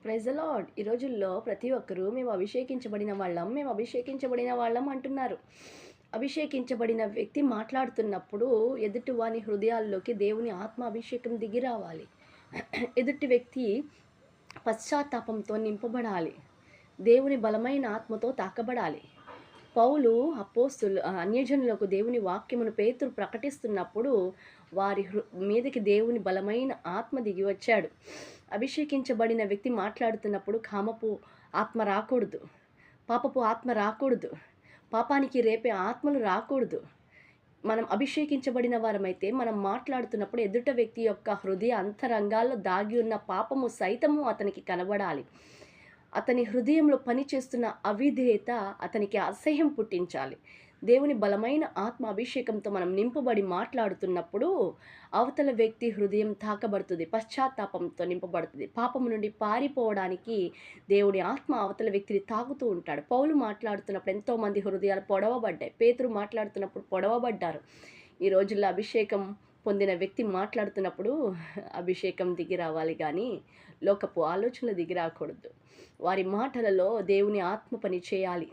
Praise the lord. ఈ రోజుల్లో ప్రతి ఒక్కరు మేము అభిషేకించబడిన వాళ్ళం అంటున్నారు. అభిషేకించబడిన వ్యక్తి మాట్లాడుతున్నప్పుడు ఎదుటి వాని హృదయాల్లోకి దేవుని ఆత్మ అభిషేకం దిగి రావాలి. ఎదుటి వ్యక్తి పశ్చాత్తాపంతో నింపబడాలి. దేవుని బలమైన ఆత్మతో తాకబడాలి. పౌలు అన్యజనులకు దేవుని వాక్యమును పేతురు ప్రకటిస్తున్నప్పుడు వారి మీదకి దేవుని బలమైన ఆత్మ దిగి వచ్చాడు. అభిషేకించబడిన వ్యక్తి మాట్లాడుతున్నప్పుడు కామపు ఆత్మ రాకూడదు, పాపపు ఆత్మ రాకూడదు, పాపానికి రేపే ఆత్మలు రాకూడదు. మనం అభిషేకించబడిన వారమైతే మనం మాట్లాడుతున్నప్పుడు ఎదుట వ్యక్తి యొక్క హృదయ అంతరంగాల్లో దాగి ఉన్న పాపము సైతము అతనికి కనబడాలి. అతని హృదయంలో పనిచేస్తున్న అవిధేయత అతనికి అసహ్యం పుట్టించాలి. దేవుని బలమైన ఆత్మ అభిషేకంతో మనం నింపబడి మాట్లాడుతున్నప్పుడు అవతల వ్యక్తి హృదయం తాకబడుతుంది, పశ్చాత్తాపంతో నింపబడుతుంది. పాపము నుండి పారిపోవడానికి దేవుడి ఆత్మ అవతల వ్యక్తిని తాకుతూ ఉంటాడు. పౌలు మాట్లాడుతున్నప్పుడు ఎంతోమంది హృదయాలు పొడవబడ్డాయి. పేతురు మాట్లాడుతున్నప్పుడు పొడవబడ్డారు. ఈ రోజుల్లో అభిషేకం పొందిన వ్యక్తి మాట్లాడుతున్నప్పుడు అభిషేకం దిగి రావాలి, కానీ లోకపు ఆలోచనలు దిగి రాకూడదు. వారి మాటలలో దేవుని ఆత్మ పని చేయాలి.